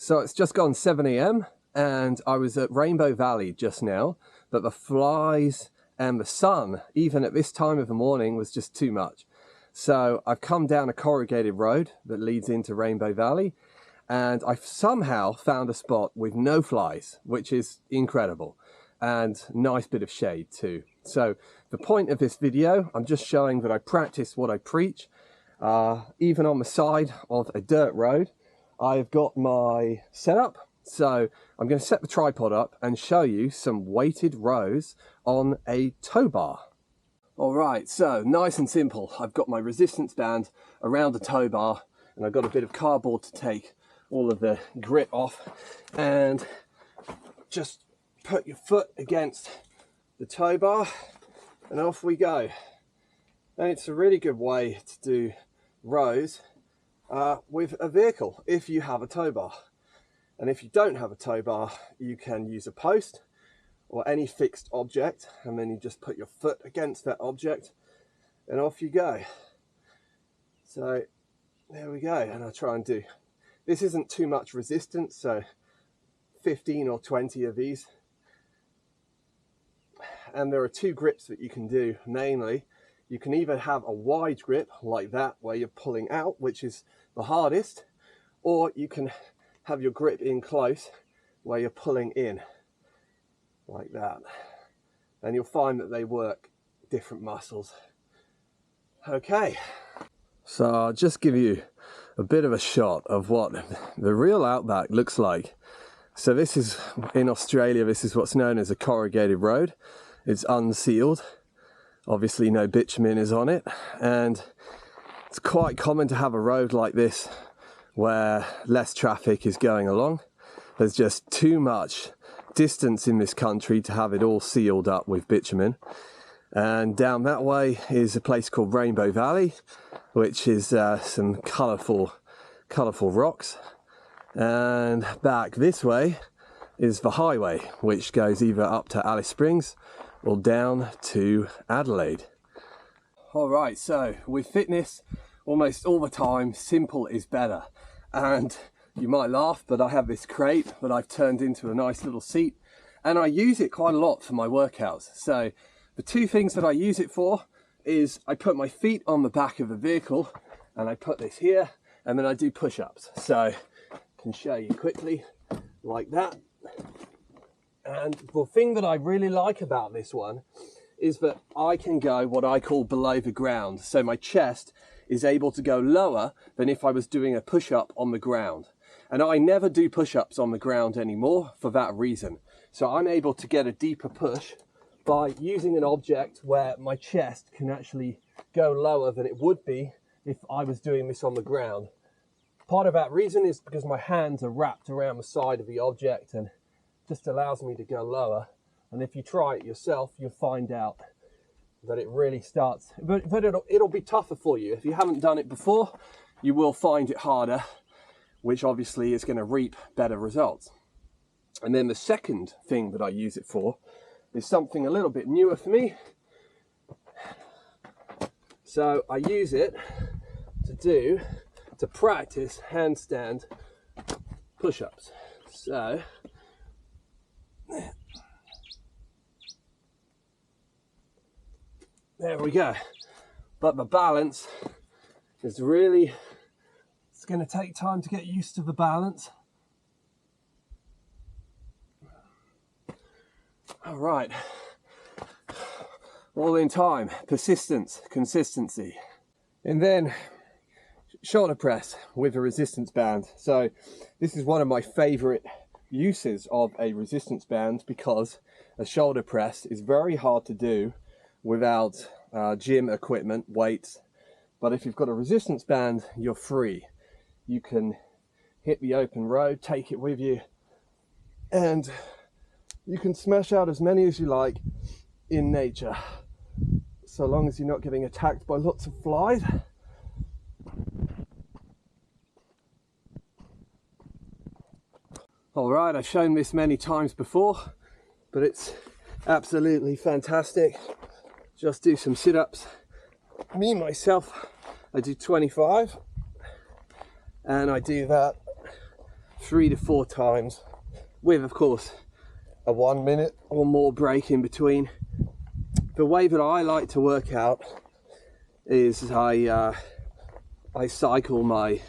So it's just gone 7 AM and I was at Rainbow Valley just now, but the flies and the sun, even at this time of the morning, was just too much. So I've come down a corrugated road that leads into Rainbow Valley, and I've somehow found a spot with no flies, which is incredible, and nice bit of shade too. So the point of this video, I'm just showing that I practice what I preach. Even on the side of a dirt road, I've got my setup. So I'm going to set the tripod up and show you some weighted rows on a tow bar. All right, so nice and simple. I've got my resistance band around the tow bar, and I've got a bit of cardboard to take all of the grip off, and just put your foot against the tow bar and off we go. And it's a really good way to do rows with a vehicle if you have a tow bar. And if you don't have a tow bar, you can use a post or any fixed object, and then you just put your foot against that object and off you go. So there we go, and I'll try and do, this isn't too much resistance, so 15 or 20 of these. And there are two grips that you can do, namely, you can either have a wide grip like that where you're pulling out, which is the hardest, or you can have your grip in close where you're pulling in like that. And you'll find that they work different muscles. Okay, so I'll just give you a bit of a shot of what the real outback looks like. So this is, in Australia, this is what's known as a corrugated road. It's unsealed. Obviously no bitumen is on it, and it's quite common to have a road like this where less traffic is going along. There's just too much distance in this country to have it all sealed up with bitumen. And down that way is a place called Rainbow Valley, which is some colourful rocks. And back this way is the highway, which goes either up to Alice Springs or down to Adelaide. All right, so with fitness, almost all the time, simple is better. And you might laugh, but I have this crate that I've turned into a nice little seat, and I use it quite a lot for my workouts. So the two things that I use it for is I put my feet on the back of the vehicle, and I put this here, and then I do push-ups. So I can show you quickly like that. And the thing that I really like about this one is that I can go what I call below the ground. So my chest is able to go lower than if I was doing a push-up on the ground. And I never do push-ups on the ground anymore for that reason. So I'm able to get a deeper push by using an object where my chest can actually go lower than it would be if I was doing this on the ground. Part of that reason is because my hands are wrapped around the side of the object and just allows me to go lower. And if you try it yourself, you'll find out that it really starts, but it'll be tougher for you. If you haven't done it before, you will find it harder, which obviously is going to reap better results. And then the second thing that I use it for is something a little bit newer for me. So I use it to practice handstand push-ups. So there we go. But the balance is really, it's going to take time to get used to the balance. All right. All in time, persistence, consistency. And then shoulder press with a resistance band. So this is one of my favorite uses of a resistance band, because a shoulder press is very hard to do without gym equipment, weights. But if you've got a resistance band, you're free. You can hit the open road, take it with you, and you can smash out as many as you like in nature, so long as you're not getting attacked by lots of flies. All right, I've shown this many times before, but it's absolutely fantastic. Just do some sit-ups. Me, myself, I do 25, and I do that 3 to 4 times, with of course a 1 minute or more break in between. The way that I like to work out is I cycle my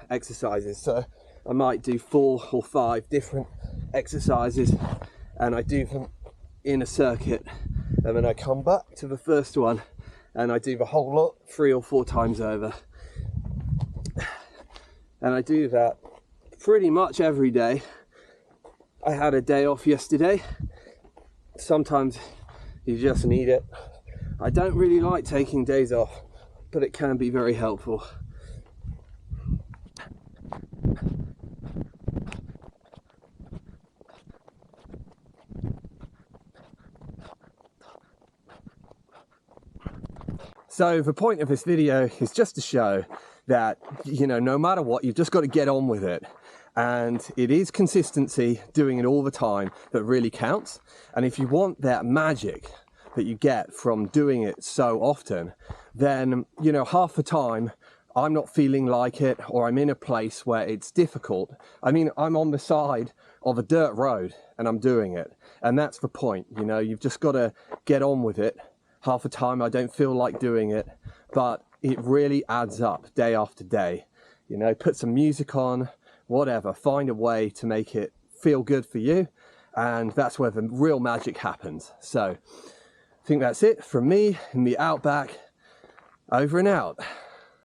exercises. So I might do 4 or 5 different exercises, and I do them in a circuit, and then I come back to the first one and I do the whole lot 3 or 4 times over. And I do that pretty much every day. I had a day off yesterday. Sometimes you just need it. I don't really like taking days off, but it can be very helpful. So the point of this video is just to show that, you know, no matter what, you've just got to get on with it. And it is consistency, doing it all the time, that really counts. And if you want that magic that you get from doing it so often, then, you know, half the time I'm not feeling like it, or I'm in a place where it's difficult. I mean, I'm on the side of a dirt road and I'm doing it. And that's the point, you know, you've just got to get on with it. Half the time I don't feel like doing it, but it really adds up day after day. You know, put some music on, whatever, find a way to make it feel good for you, and that's where the real magic happens. So I think that's it from me in the outback. Over and out.